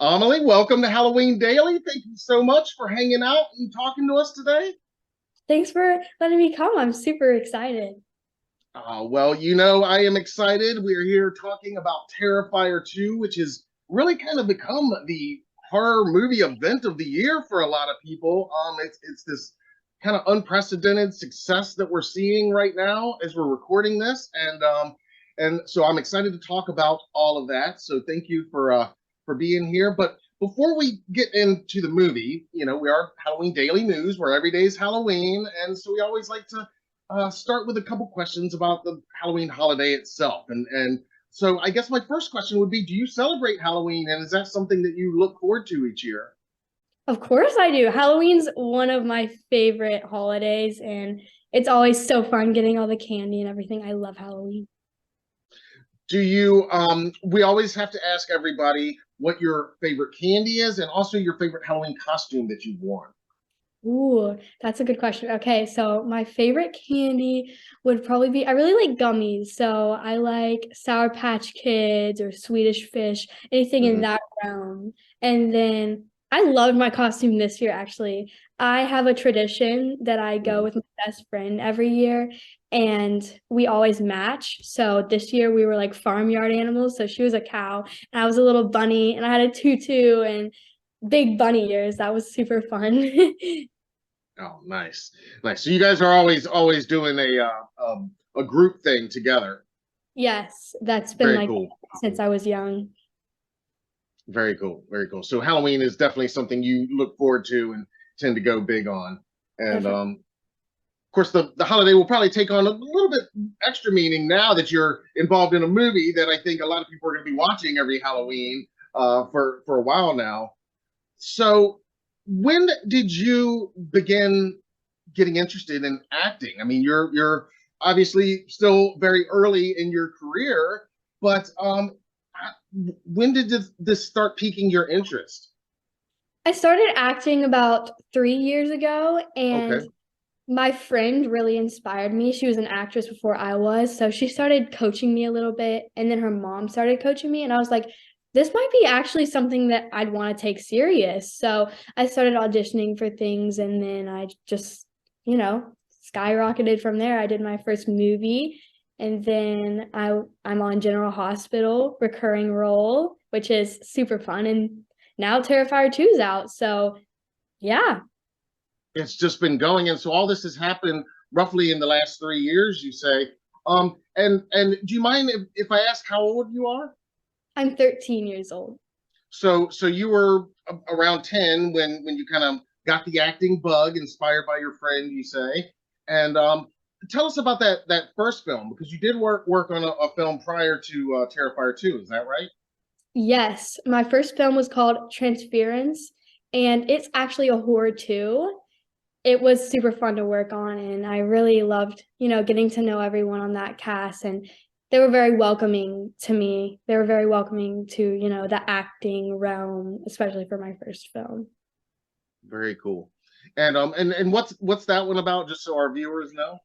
Amelie, welcome to Halloween Daily. Thank you so much for hanging out and talking to us today. Thanks for letting me come. I'm super excited. Well, I am excited. We're here talking about Terrifier 2, which has really kind of become the horror movie event of the year for a lot of people. It's this kind of unprecedented success that we're seeing right now as we're recording this, and so I'm excited to talk about all of that. So thank you for being here. But before we get into the movie, we are Halloween Daily News, where every day is Halloween, and so we always like to start with a couple questions about the Halloween holiday itself. And so I guess my first question would be, do you celebrate Halloween, and is that something that you look forward to each year? Of course I do. Halloween's one of my favorite holidays, and it's always so fun getting all the candy and everything. I love Halloween. Do you, we always have to ask everybody what your favorite candy is and also your favorite Halloween costume that you've worn. Ooh, that's a good question. Okay, so my favorite candy would probably be I really like gummies. So I like Sour Patch Kids or Swedish Fish, anything in Mhm. that realm. And then I loved my costume this year, actually. I have a tradition that I go Mhm. with my best friend every year, and we always match. So this year we were like farmyard animals. So she was a cow, and I was a little bunny, and I had a tutu and big bunny ears. That was super fun. Oh, nice, nice. So you guys are always doing a group thing together. Yes, that's been Very like cool. since I was young. Very cool. Very cool. So Halloween is definitely something you look forward to and tend to go big on. And Definitely. of course, the holiday will probably take on a little bit extra meaning now that you're involved in a movie that I think a lot of people are going to be watching every Halloween for a while now. So, when did you begin getting interested in acting? I mean, you're obviously still very early in your career, but when did this start piquing your interest? I started acting about 3 years ago, and Okay. my friend really inspired me. She was an actress before I was, so she started coaching me a little bit, and then her mom started coaching me, and I was like, this might be actually something that I'd want to take serious. So I started auditioning for things, and then I just, you know, skyrocketed from there. I did my first movie, and then I'm on General Hospital recurring role, which is super fun, and now Terrifier 2's out. So yeah. It's just been going, and so all this has happened roughly in the last 3 years, you say. And do you mind if I ask how old you are? I'm 13 years old. So you were around 10 when you kind of got the acting bug, inspired by your friend, you say. And tell us about that first film, because you did work on a film prior to Terrifier 2. Is that right? Yes, my first film was called Transference, and it's actually a horror too. It was super fun to work on, and I really loved, getting to know everyone on that cast, and they were very welcoming to me. They were very welcoming to, the acting realm, especially for my first film. Very cool. And what's that one about, just so our viewers know?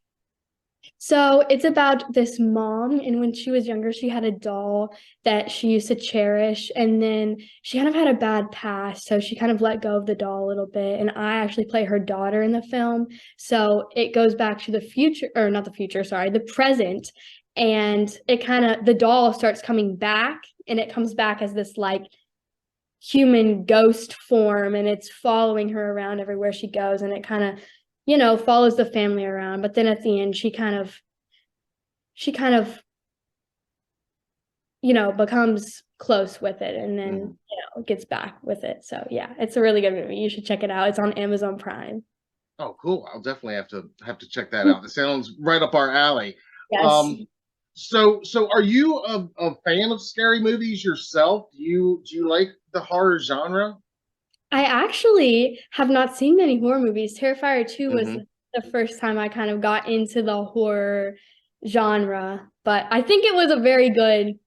So it's about this mom, and when she was younger, she had a doll that she used to cherish, and then she kind of had a bad past, so she kind of let go of the doll a little bit. And I actually play her daughter in the film, so it goes back to the future, or not the future, sorry, the present, and it kind of the doll starts coming back, and it comes back as this like human ghost form, and it's following her around everywhere she goes, and it kind of follows the family around. But then at the end, she kind of becomes close with it, and then Mhm. gets back with it. So yeah, it's a really good movie. You should check it out. It's on Amazon Prime. Oh, cool. I'll definitely have to check that out. It sounds right up our alley. Yes. Um, so are you a fan of scary movies yourself? Do you like the horror genre? I actually have not seen many horror movies. Terrifier 2 was Hmm. the first time I kind of got into the horror genre, but I think it was a very good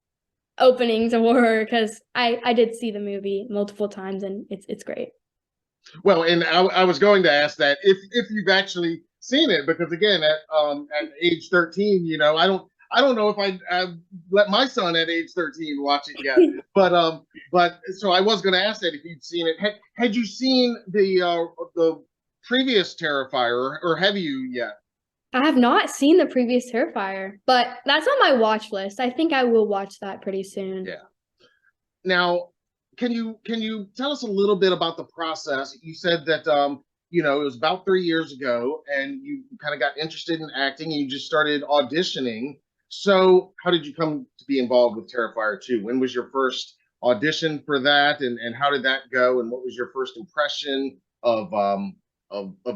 opening to horror because I did see the movie multiple times, and it's great. Well, and I was going to ask that if you've actually seen it, because again, at age 13, I don't know if I let my son at age 13 watch it yet. But so I was going to ask that if you'd seen it. Had you seen the previous Terrifier, or have you yet? I have not seen the previous Terrifier, but that's on my watch list. I think I will watch that pretty soon. Yeah. Now, can you tell us a little bit about the process? You said that it was about 3 years ago, and you kind of got interested in acting, and you just started auditioning. So, how did you come to be involved with Terrifier 2? When was your first audition for that, and how did that go? And what was your first impression of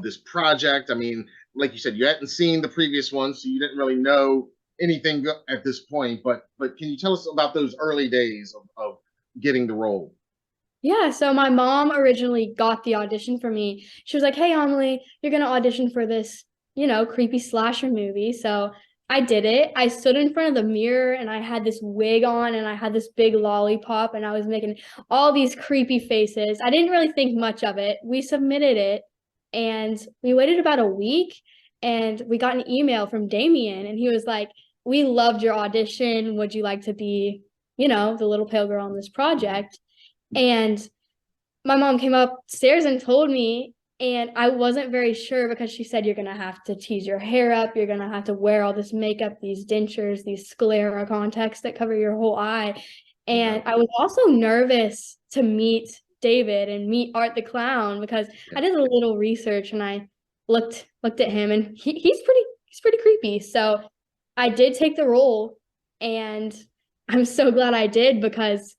this project? I mean, like you said, you hadn't seen the previous one, so you didn't really know anything at this point. But can you tell us about those early days of getting the role? Yeah, so my mom originally got the audition for me. She was like, "Hey, Amelie, you're gonna audition for this, creepy slasher movie." So I did it. I stood in front of the mirror and I had this wig on and I had this big lollipop and I was making all these creepy faces. I didn't really think much of it. We submitted it and we waited about a week and we got an email from Damien and he was like, "We loved your audition. Would you like to be, the little pale girl on this project?" And my mom came upstairs and told me, and I wasn't very sure because she said, "You're going to have to tease your hair up. You're going to have to wear all this makeup, these dentures, these sclera contacts that cover your whole eye." And Yeah, I was also nervous to meet David and meet Art the Clown because I yeah. did a little research and I looked at him and he's pretty creepy. So I did take the role and I'm so glad I did because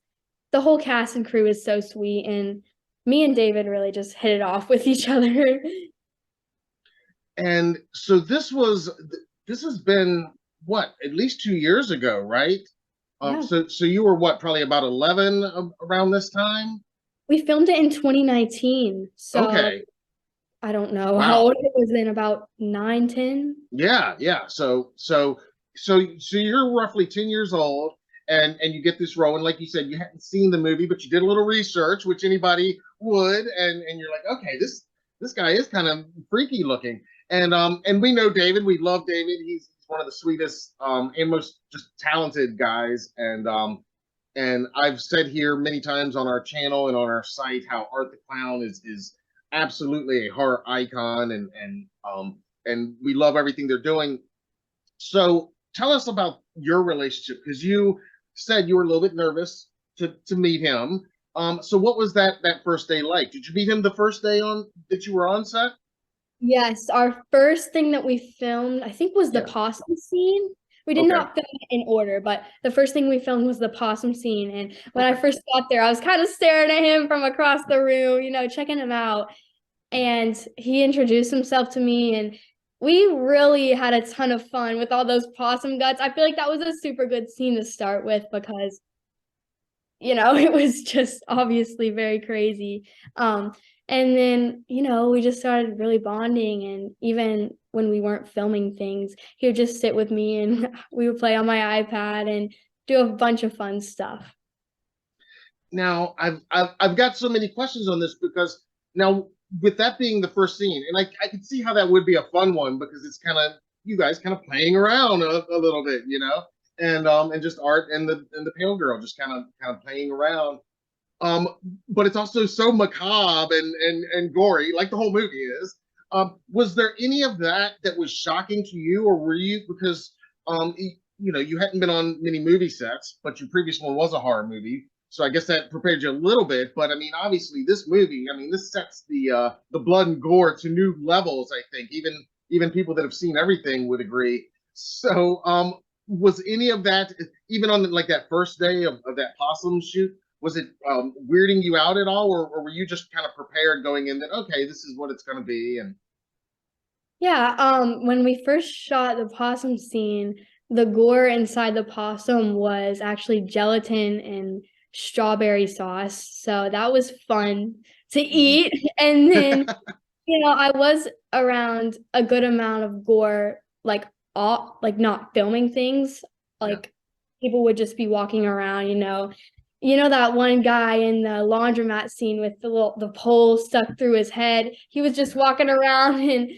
the whole cast and crew is so sweet and me and David really just hit it off with each other. And so this has been what, at least 2 years ago, right? Yeah. So you were what, probably about 11 around this time? We filmed it in 2019. So Okay. I don't know how Wow. old it was then, about 9, 10. Yeah, yeah. So you're roughly 10 years old, and you get this role, and like you said, you hadn't seen the movie, but you did a little research, which anybody would, and you're like, okay, this guy is kind of freaky looking. And we know David, we love David. He's one of the sweetest and most just talented guys. And I've said here many times on our channel and on our site how Art the Clown is absolutely a horror icon, and we love everything they're doing. So tell us about your relationship, because you said you were a little bit nervous to meet him. So what was that first day like? Did you meet him the first day on that you were on set? Yes, our first thing that we filmed, I think, was the Yeah. possum scene. We did Okay. not film it in order, but the first thing we filmed was the possum scene. And when I Okay. first got there, I was kind of staring at him from across the room, checking him out. And he introduced himself to me, and we really had a ton of fun with all those possum guts. I feel like that was a super good scene to start with because it was just obviously very crazy. And then, we just started really bonding. And even when we weren't filming things, he would just sit with me and we would play on my iPad and do a bunch of fun stuff. Now I've got so many questions on this, because now, with that being the first scene, and I can see how that would be a fun one, because it's kind of you guys kind of playing around a little bit, and just Art and the pale girl just kind of playing around. Um, but it's also so macabre and gory, like the whole movie is. Was there any of that was shocking to you, or were you, because you hadn't been on many movie sets, but your previous one was a horror movie, so I guess that prepared you a little bit. But I mean, obviously, this movie, I mean, this sets the blood and gore to new levels. I think even people that have seen everything would agree. So, was any of that, even on like that first day of that possum shoot? Was it weirding you out at all, or were you just kind of prepared going in that, okay, this is what it's going to be? And Yeah, when we first shot the possum scene, the gore inside the possum was actually gelatin and strawberry sauce. So that was fun to Mhm. eat. And then, I was around a good amount of gore, like all like not filming things. Yeah. Like people would just be walking around, that one guy in the laundromat scene with the pole stuck through his head. He was just walking around and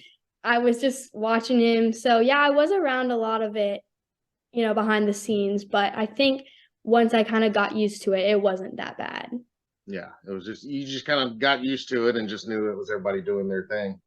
I was just watching him. So yeah, I was around a lot of it, behind the scenes, but I think once I kind of got used to it, it wasn't that bad. Yeah, it was just you just kind of got used to it and just knew it was everybody doing their thing.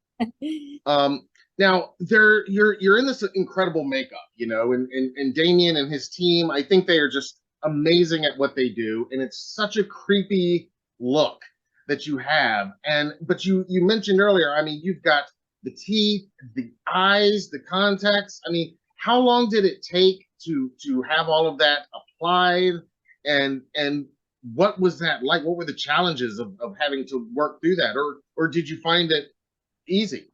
Um, Now you're in this incredible makeup, and Damien and his team. I think they are just amazing at what they do, and it's such a creepy look that you have. And but you mentioned earlier, I mean, you've got the teeth, the eyes, the contacts. I mean, how long did it take to have all of that applied? And what was that like? What were the challenges of having to work through that, or did you find it easy?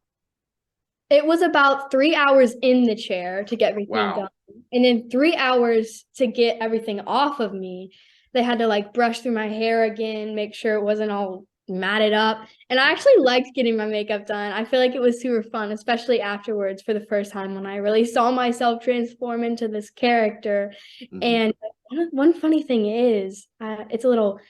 It was about 3 hours in the chair to get everything Wow. done. And then 3 hours to get everything off of me. They had to like brush through my hair again, make sure it wasn't all matted up. And I actually liked getting my makeup done. I feel like it was super fun, especially afterwards for the first time when I really saw myself transform into this character. Mhm. And one funny thing is, it's a little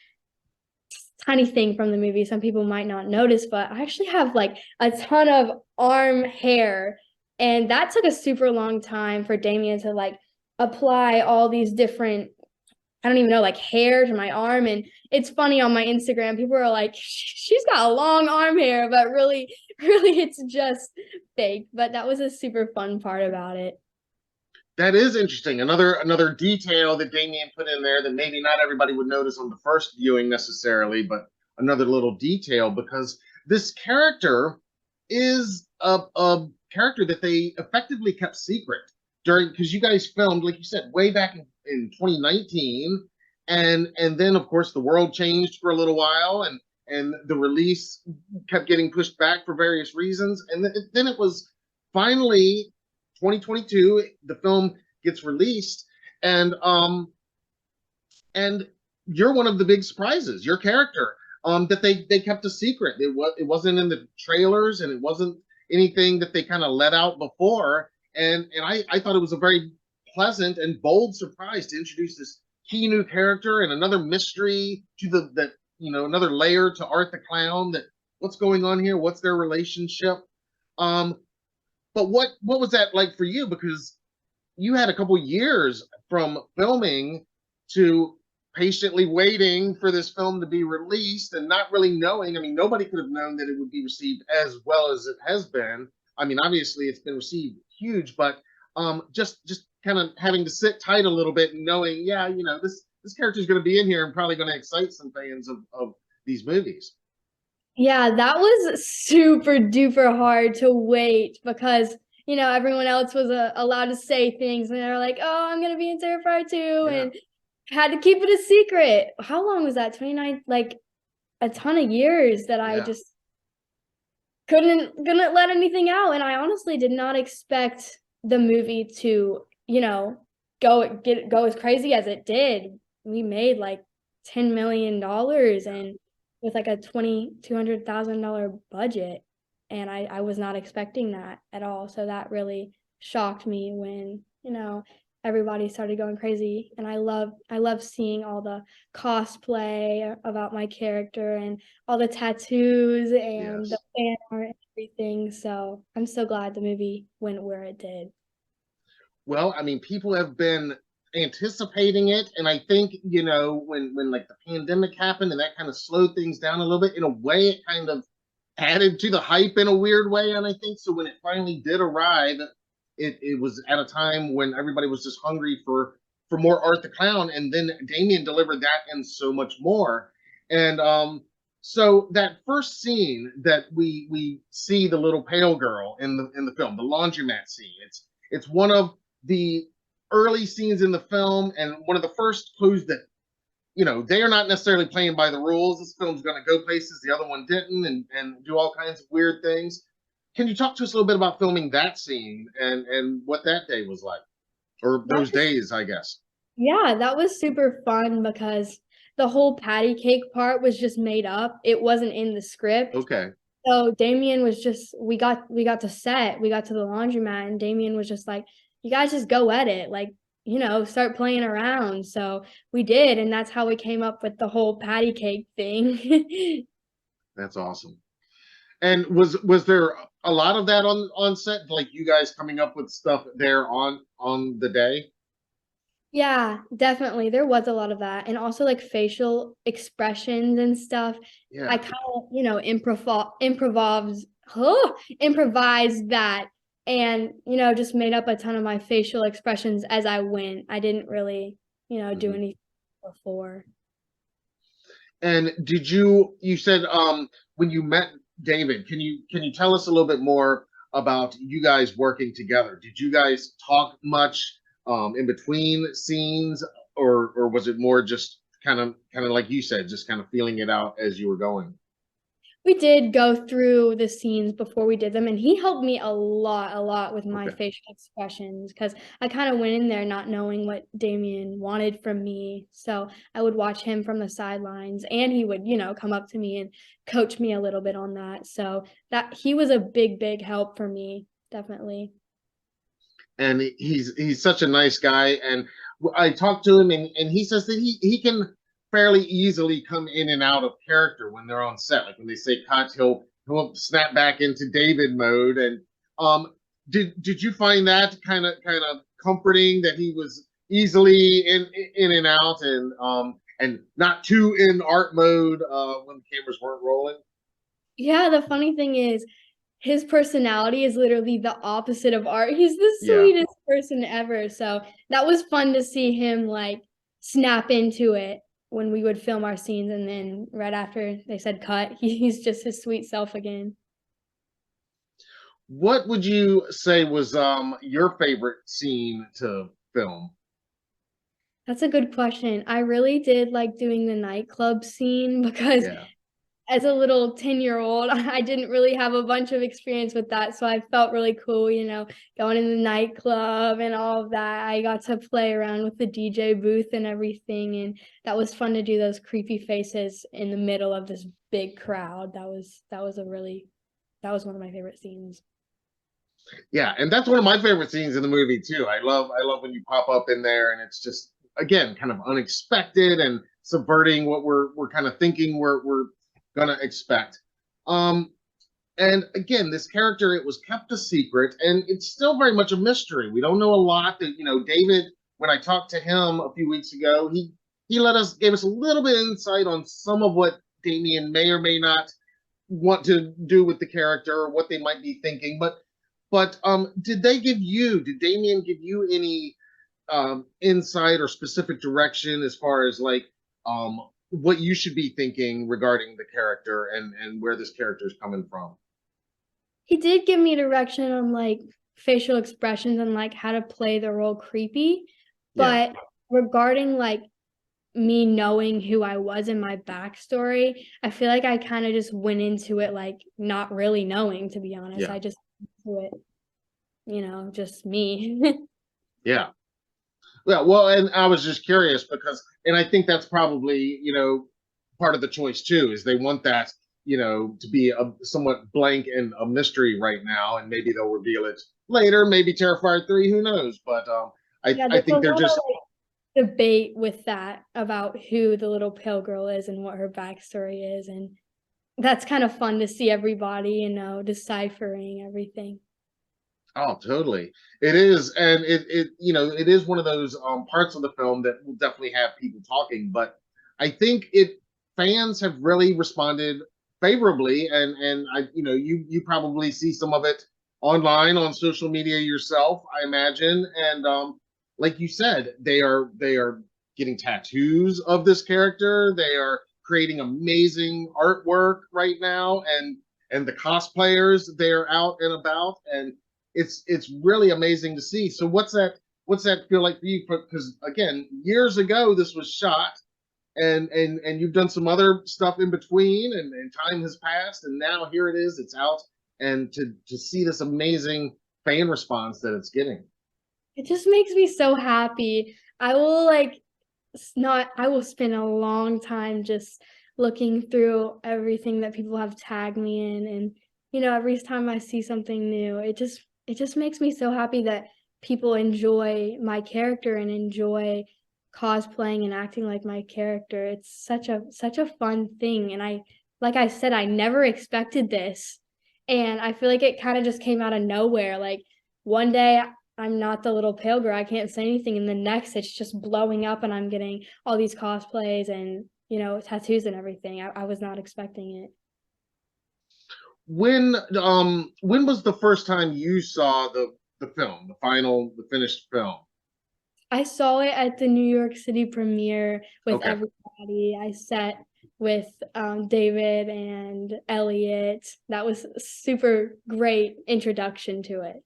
tiny thing from the movie some people might not notice, but I actually have like a ton of arm hair, and that took a super long time for Damien to like apply all these different, I don't even know, like hair to my arm. And it's funny, on my Instagram people are like, she's got a long arm hair, but really really it's just fake. But that was a super fun part about it. That is interesting. Another detail that Damien put in there that maybe not everybody would notice on the first viewing necessarily, but another little detail because this character is a character that they effectively kept secret during because you guys filmed, like you said, way back in 2019, and then of course the world changed for a little while, and the release kept getting pushed back for various reasons, and then it was finally 2022, the film gets released, and and you're one of the big surprises. Your character, that they kept a secret. It wasn't in the trailers, and it wasn't anything that they kind of let out before. And I thought it was a very pleasant and bold surprise to introduce this key new character and another mystery to the that another layer to Art the Clown. That what's going on here? What's their relationship? Um, but what was that like for you? Because you had a couple years from filming to patiently waiting for this film to be released and not really knowing. I mean, nobody could have known that it would be received as well as it has been. I mean, obviously it's been received huge, but just kind of having to sit tight a little bit and knowing, yeah, this character is going to be in here and probably going to excite some fans of these movies. Yeah, that was super duper hard to wait because, everyone else was allowed to say things and they're like, oh, I'm going to be in Terrifier 2 Yeah, and had to keep it a secret. How long was that? 29, like a ton of years that I yeah. just couldn't let anything out. And I honestly did not expect the movie to, go as crazy as it did. We made like $10 million and with like a $200,000 budget. And I was not expecting that at all. So that really shocked me when, everybody started going crazy. And I love seeing all the cosplay about my character and all the tattoos and the Yes. fan art and everything. So I'm so glad the movie went where it did. Well, I mean, people have been anticipating it, and I think when like the pandemic happened and that kind of slowed things down a little bit. In a way, it kind of added to the hype in a weird way, and I think so. When it finally did arrive, it was at a time when everybody was just hungry for more Art the Clown, and then Damien delivered that and so much more. And so that first scene that we see the little pale girl in the film, the laundromat scene. It's one of the early scenes in the film and one of the first clues that they are not necessarily playing by the rules. This film's going to go places the other one didn't, and do all kinds of weird things. Can you talk to us a little bit about filming that scene and what that day was like, or That those was days, I guess? Yeah, that was super fun because the whole patty cake part was just made up. It wasn't in the script. Okay. So Damien was just we got to set, we got to the laundromat and Damien was just like, you guys just go at it, like, start playing around. So we did, and that's how we came up with the whole patty cake thing. That's awesome. And was there a lot of that on set, like you guys coming up with stuff there on the day? Yeah, definitely. There was a lot of that. And also like facial expressions and stuff. I Yeah. kind of, improvised that and, just made up a ton of my facial expressions as I went. I didn't really, do Mhm. anything before. And you said when you met David, can you tell us a little bit more about you guys working together? Did you guys talk much in between scenes, or was it more just kind of like you said, just kind of feeling it out as you were going? We did go through the scenes before we did them, and he helped me a lot with my Okay. facial expressions because I kind of went in there not knowing what Damien wanted from me. So I would watch him from the sidelines, and he would, come up to me and coach me a little bit on that. So that he was a big, big help for me, definitely. And he's such a nice guy. And I talked to him, and he says that he can fairly easily come in and out of character when they're on set. Like when they say cut, he'll snap back into David mode. And um, did you find that kind of comforting that he was easily in and out, and not too in art mode when the cameras weren't rolling? Yeah, the funny thing is, his personality is literally the opposite of art. He's the Yeah. sweetest person ever. So that was fun to see him like snap into it when we would film our scenes. And then right after they said cut, he's just his sweet self again. What would you say was your favorite scene to film? That's a good question. I really did like doing the nightclub scene because Yeah. as a little 10-year-old, I didn't really have a bunch of experience with that. So I felt really cool, going in the nightclub and all of that. I got to play around with the DJ booth and everything. And that was fun to do those creepy faces in the middle of this big crowd. That was one of my favorite scenes. Yeah, and that's one of my favorite scenes in the movie too. I love when you pop up in there and it's just again kind of unexpected and subverting what we're kind of thinking we're gonna expect. Um, and again, this character it was kept a secret, and it's still very much a mystery. We don't know a lot. That David, when I talked to him a few weeks ago, he gave us a little bit of insight on some of what Damien may or may not want to do with the character, or what they might be thinking. But did Damien give you any insight or specific direction as far as like what you should be thinking regarding the character and where this character is coming from? He did give me direction on like facial expressions and like how to play the role creepy. Yeah, But regarding like me knowing who I was in my backstory, I feel like I kind of just went into it like not really knowing, to be honest. yeah, I just went into it, just me. yeah. Yeah, well, and I was just curious because, and I think that's probably, part of the choice too, is they want that, to be a somewhat blank and a mystery right now, and maybe they'll reveal it later, maybe Terrifier 3, who knows? But Yeah, I there's a think they're lot of just, like debate with that about who the little pale girl is and what her backstory is. And that's kind of fun to see everybody, deciphering everything. oh, totally. It is, and it is one of those parts of the film that will definitely have people talking. But I think fans have really responded favorably, and you probably see some of it online on social media yourself, I imagine. And like you said, they are getting tattoos of this character. They are creating amazing artwork right now, and the cosplayers they're out and about, and it's really amazing to see. So what's that feel like for you? Because again, years ago this was shot, and you've done some other stuff in between, and time has passed, and now here it is, it's out, and to see this amazing fan response that it's getting. It just makes me so happy. I will spend a long time just looking through everything that people have tagged me in. And every time I see something new, it just makes me so happy that people enjoy my character and enjoy cosplaying and acting like my character. It's such a fun thing. And like I said, I never expected this. And I feel like it kind of just came out of nowhere. Like one day I'm not the little pale girl. I can't say anything. And the next, it's just blowing up, and I'm getting all these cosplays and, tattoos and everything. I was not expecting it. When was the first time you saw the film, the finished film? I saw it at the New York City premiere with Okay. everybody. I sat with David and Elliot. That was a super great introduction to it.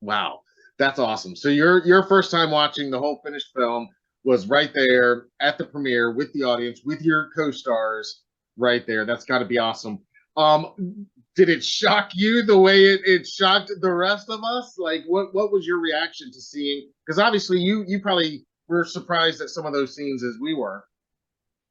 Wow, that's awesome. So your first time watching the whole finished film was right there at the premiere with the audience, with your co-stars right there. That's got to be awesome. Did it shock you the way it shocked the rest of us? Like, what was your reaction to seeing? Because obviously you probably were surprised at some of those scenes as we were.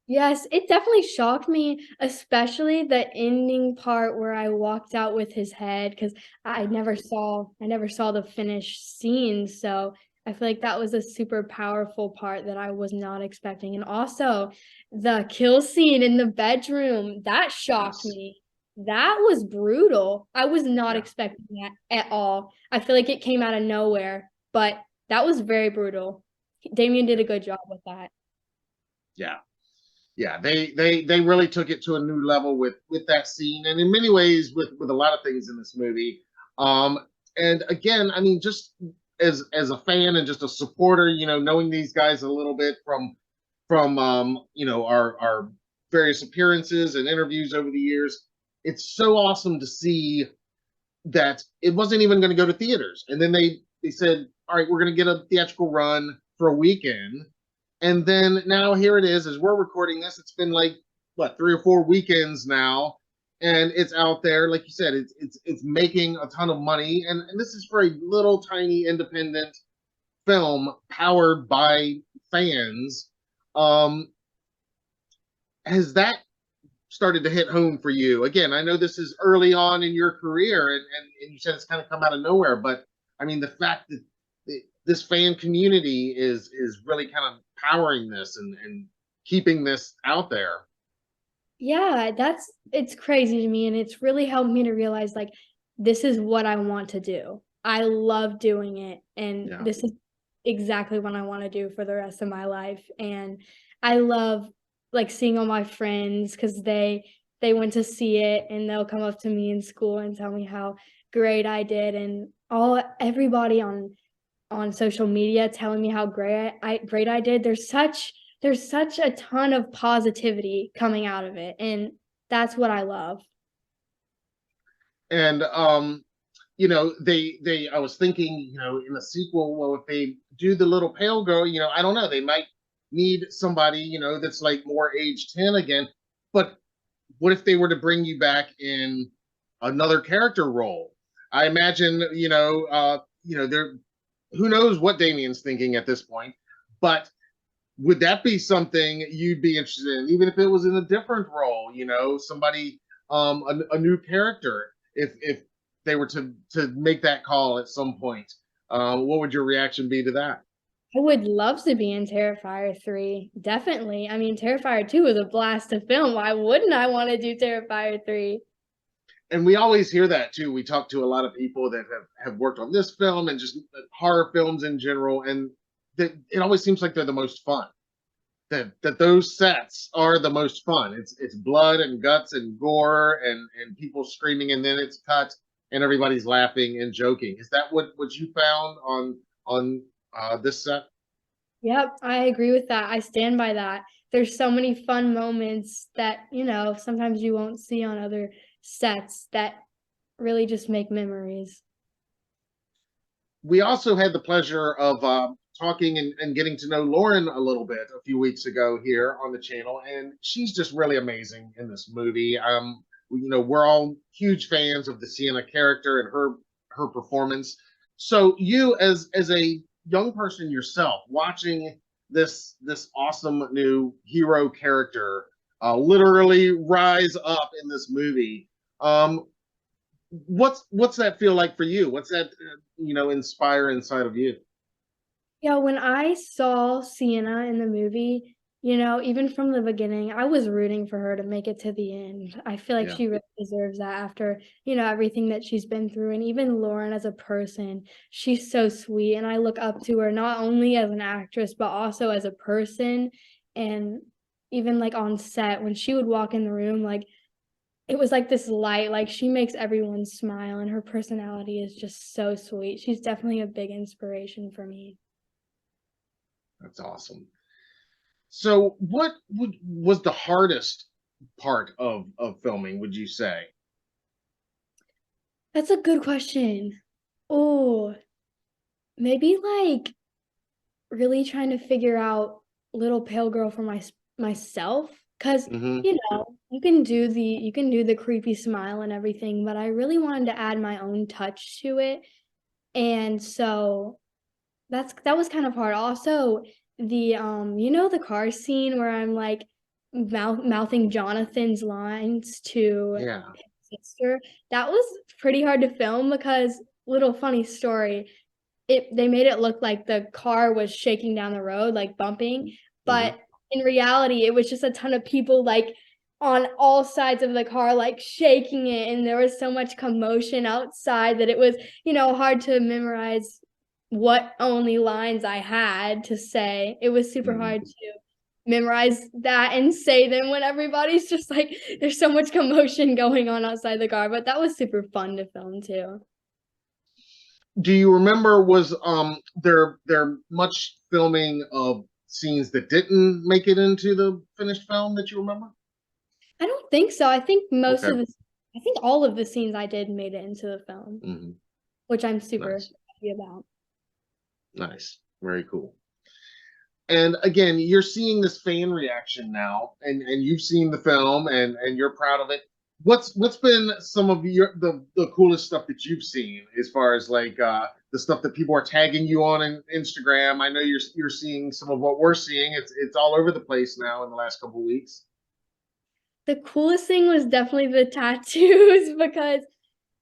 Yes, it definitely shocked me, especially the ending part where I walked out with his head because I never saw the finished scene. So I feel like that was a super powerful part that I was not expecting. And also the kill scene in the bedroom, that shocked Yes. me. That was brutal. I was not Yeah. expecting that at all. I feel like it came out of nowhere, but that was very brutal. Damien did a good job with that. Yeah. Yeah, they really took it to a new level with that scene, and in many ways with a lot of things in this movie. Um, and again, I mean, just as a fan and just a supporter, knowing these guys a little bit from our various appearances and interviews over the years, it's so awesome to see that it wasn't even going to go to theaters, and then they said, all right, we're going to get a theatrical run for a weekend, and then now here it is, as we're recording this, it's been like what, 3 or 4 weekends now, and it's out there. Like you said, it's making a ton of money, and this is for a little tiny independent film powered by fans. Um, has that started to hit home for you? Again, I know this is early on in your career, and you said it's kind of come out of nowhere, but I mean, the fact that this fan community is really kind of powering this and keeping this out there. Yeah, it's crazy to me, and it's really helped me to realize like this is what I want to do. I love doing it, and Yeah. this is exactly what I want to do for the rest of my life. And I love like seeing all my friends because they went to see it, and they'll come up to me in school and tell me how great I did, and all everybody on social media telling me how great I did. There's such a ton of positivity coming out of it, and that's what I love. And they I was thinking, in a sequel, well, if they do the little pale girl, I don't know, they might need somebody, that's like more age 10 again. But what if they were to bring you back in another character role? I imagine, there, who knows what Damien's thinking at this point, but would that be something you'd be interested in, even if it was in a different role? Somebody, a new character. If they were to make that call at some point, what would your reaction be to that? I would love to be in Terrifier 3. Definitely. I mean, Terrifier 2 was a blast to film. Why wouldn't I want to do Terrifier 3? And we always hear that too. We talk to a lot of people that have worked on this film and just horror films in general, and that it always seems like they're the most fun. That those sets are the most fun. It's blood and guts and gore and people screaming, and then it's cut and everybody's laughing and joking. Is that what you found on this set? Yep, I agree with that. I stand by that. There's so many fun moments that, sometimes you won't see on other sets that really just make memories. We also had the pleasure of talking and getting to know Lauren a little bit a few weeks ago here on the channel, and she's just really amazing in this movie. We're all huge fans of the Sienna character and her performance. So you, as a young person yourself, watching this awesome new hero character literally rise up in this movie, what's that feel like for you? What's that inspire inside of you? Yeah, when I saw Sienna in the movie, Even from the beginning, I was rooting for her to make it to the end. I feel like Yeah. she really deserves that after, everything that she's been through. And even Lauren as a person, she's so sweet. And I look up to her not only as an actress, but also as a person. And even like on set, when she would walk in the room, like it was like this light, like she makes everyone smile, and her personality is just so sweet. She's definitely a big inspiration for me. That's awesome. So, was the hardest part of filming, would you say? That's a good question. Oh, maybe like really trying to figure out little pale girl for myself, because Hmm. you can do the creepy smile and everything, but I really wanted to add my own touch to it. And so that was kind of hard. Also, the car scene where I'm like mouthing Jonathan's lines to Yeah. his sister, that was pretty hard to film because, little funny story, they made it look like the car was shaking down the road, like bumping, Hmm. but in reality, it was just a ton of people like on all sides of the car, like shaking it, and there was so much commotion outside that it was, hard to memorize what only lines I had to say. It was super Hmm. hard to memorize that and say them when everybody's just like, there's so much commotion going on outside the car, but that was super fun to film too. Do you remember, was there much filming of scenes that didn't make it into the finished film that you remember? I don't think so. Okay. I think all of the scenes I did made it into the film, Hmm. which I'm super Nice. happy about. Nice. Very cool. And again, you're seeing this fan reaction now, and you've seen the film, and you're proud of it. What's been some of the coolest stuff that you've seen, as far as like the stuff that people are tagging you on in Instagram? I know you're seeing some of what we're seeing. It's all over the place now in the last couple of weeks. The coolest thing was definitely the tattoos because,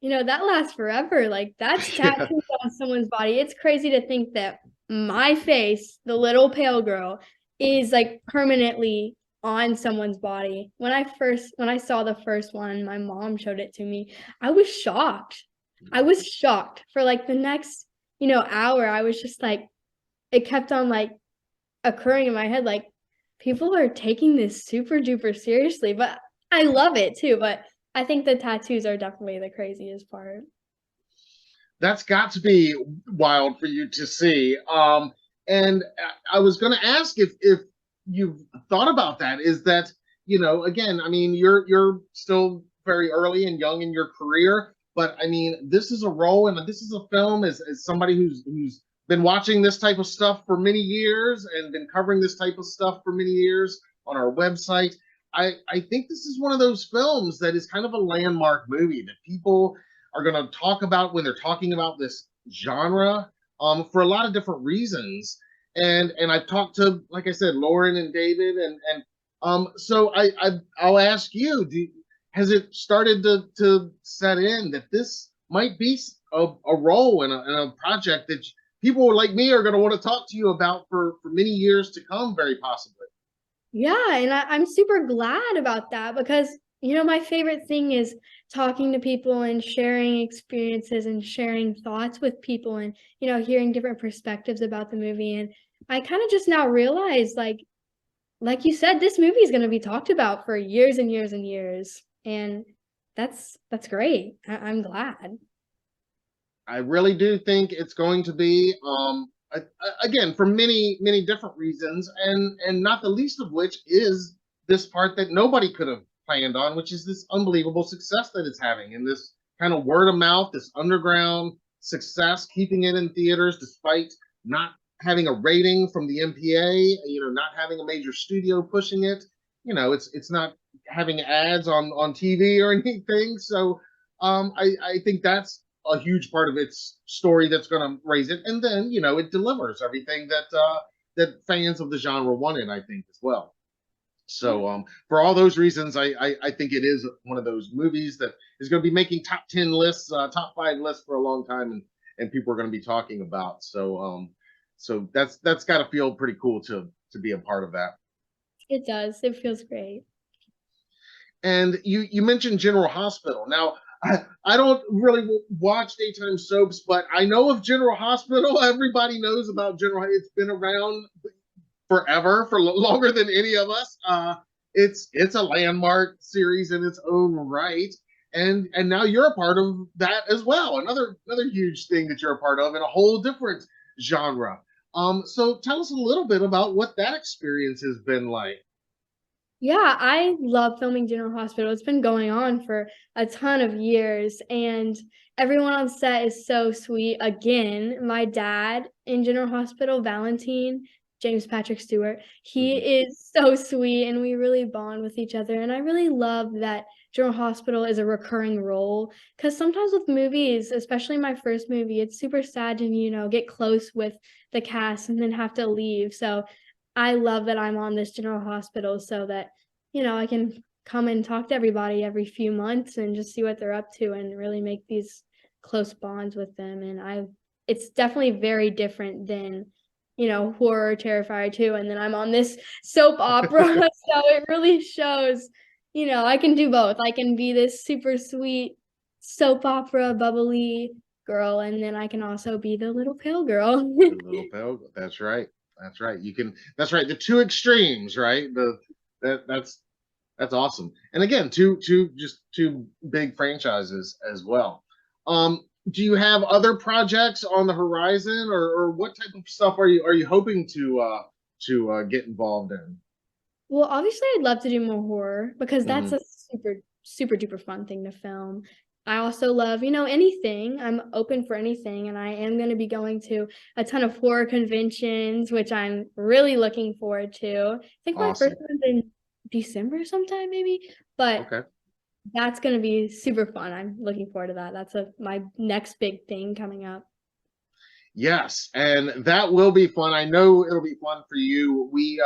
that lasts forever. Like, that's Yeah. tattoos on someone's body. It's crazy to think that my face, the little pale girl, is like permanently on someone's body. When I saw the first one, my mom showed it to me. I was shocked. I was shocked for like the next, hour. I was just like, it kept on like occurring in my head, like people are taking this super duper seriously, but I love it too. But I think the tattoos are definitely the craziest part. That's got to be wild for you to see. And I was going to ask if you've thought about that. Is that, again, I mean, you're still very early and young in your career, but I mean, this is a role and this is a film, as somebody who's been watching this type of stuff for many years and been covering this type of stuff for many years on our website. I think this is one of those films that is kind of a landmark movie that people are going to talk about when they're talking about this genre, for a lot of different reasons. And I've talked to, like I said, Lauren and David, so I'll ask you: has it started to set in that this might be a role in a project that people like me are going to want to talk to you about for many years to come, very possibly? Yeah, and I'm super glad about that because, my favorite thing is talking to people and sharing experiences and sharing thoughts with people and, hearing different perspectives about the movie. And I kind of just now realize, like you said, this movie is going to be talked about for years and years and years. And that's great. I'm glad. I really do think it's going to be, again, for many different reasons, and not the least of which is this part that nobody could have planned on, which is this unbelievable success that it's having, and this kind of word of mouth, this underground success, keeping it in theaters despite not having a rating from the MPA, not having a major studio pushing it. It's not having ads on TV or anything. So I think that's a huge part of its story that's going to raise it, and then it delivers everything that fans of the genre wanted, I think, as well. Yeah. So for all those reasons, I think it is one of those movies that is going to be making top 10 lists, top 5 lists for a long time, and people are going to be talking about. So that's got to feel pretty cool to be a part of that. It does. It feels great. And you mentioned General Hospital. Now, I don't really watch daytime soaps, but I know of General Hospital. Everybody knows about General. It's been around forever, for longer than any of us. It's a landmark series in its own right, and now you're a part of that as well. Another huge thing that you're a part of in a whole different genre. So tell us a little bit about what that experience has been like. Yeah, I love filming General Hospital. It's been going on for a ton of years, and everyone on set is so sweet. Again, my dad in General Hospital, Valentine, James Patrick Stewart, he Mhm. is so sweet, and we really bond with each other. And I really love that General Hospital is a recurring role because sometimes with movies, especially my first movie, it's super sad to, get close with the cast and then have to leave. So I love that I'm on this General Hospital so that, I can come and talk to everybody every few months and just see what they're up to and really make these close bonds with them. And it's definitely very different than, horror, Terrifier 2. And then I'm on this soap opera. So it really shows, I can do both. I can be this super sweet soap opera, bubbly girl. And then I can also be the little pale girl. The little pale. That's right. That's right. You can. That's right. The two extremes, right? That's awesome. And again, two big franchises as well. Do you have other projects on the horizon, or what type of stuff are you hoping to get involved in? Well, obviously, I'd love to do more horror because that's Hmm. a super, super duper fun thing to film. I also love, anything. I'm open for anything, and I am going to be going to a ton of horror conventions, which I'm really looking forward to. I think my first Awesome. one's in December sometime, maybe, but Okay. that's going to be super fun. I'm looking forward to that. That's my next big thing coming up. Yes, and that will be fun. I know it'll be fun for you. We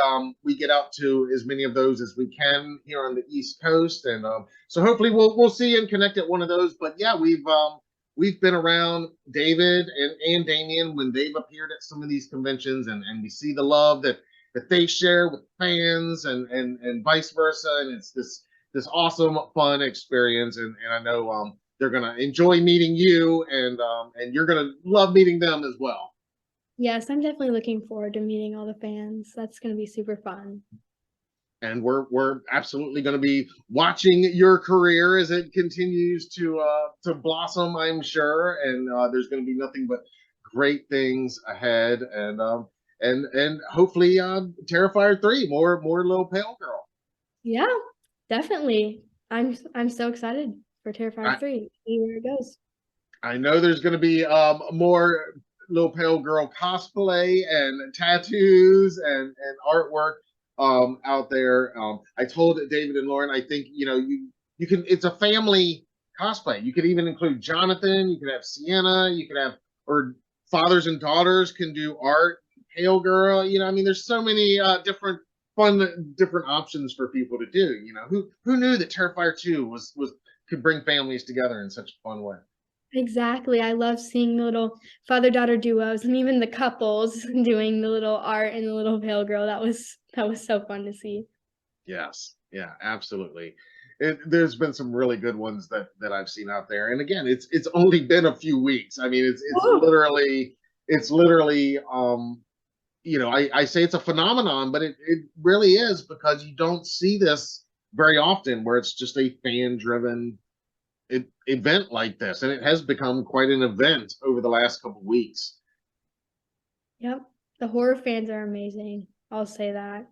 get out to as many of those as we can here on the East Coast, and so hopefully we'll see and connect at one of those. But yeah, we've been around David and Damien when they've appeared at some of these conventions, and we see the love that they share with fans, and vice versa, and it's this awesome fun experience, and I know they're gonna enjoy meeting you, and you're gonna love meeting them as well. Yes, I'm definitely looking forward to meeting all the fans. That's going to be super fun. And we're absolutely going to be watching your career as it continues to blossom, I'm sure. And there's going to be nothing but great things ahead, and hopefully Terrifier 3, more little pale girl. Yeah, definitely. I'm so excited for Terrifier I 3. See where it goes. I know there's going to be more little pale girl cosplay and tattoos and artwork out there. I told David and Lauren, I think you can. It's a family cosplay. You could even include Jonathan. You could have Sienna. You could have or fathers and daughters can do art. Pale girl. I mean, there's so many different options for people to do. Who knew that Terrifier 2 was could bring families together in such a fun way. Exactly. I love seeing the little father-daughter duos and even the couples doing the little art and the little pale girl. That was so fun to see. Yes, yeah, absolutely. There's been some really good ones that I've seen out there, and again, it's only been a few weeks. I mean, it's literally I say it's a phenomenon, but it really is because you don't see this very often, where it's just a fan driven event like this, and it has become quite an event over the last couple of weeks. Yep. The horror fans are amazing. I'll say that.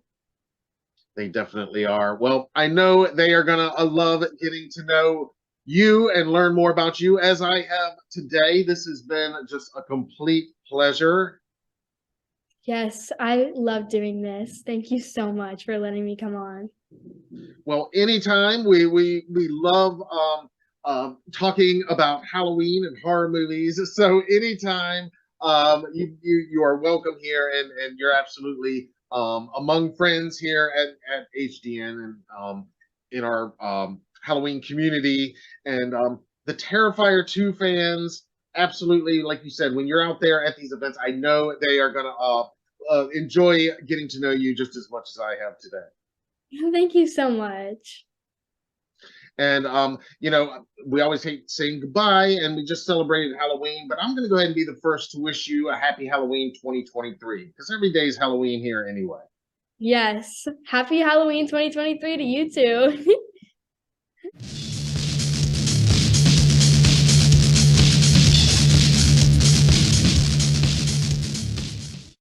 They definitely are. Well, I know they are going to love getting to know you and learn more about you as I have today. This has been just a complete pleasure. Yes, I love doing this. Thank you so much for letting me come on. Well, anytime we love talking about Halloween and horror movies. So anytime you are welcome here, and you're absolutely among friends here at HDN, and in our Halloween community, and the Terrifier 2 fans. Absolutely, like you said, when you're out there at these events, I know they are gonna enjoy getting to know you just as much as I have today. Thank you so much. And you know, we always hate saying goodbye, and we just celebrated Halloween, but I'm going to go ahead and be the first to wish you a happy Halloween 2023 because every day is Halloween here anyway. Yes. Happy Halloween 2023 to you too.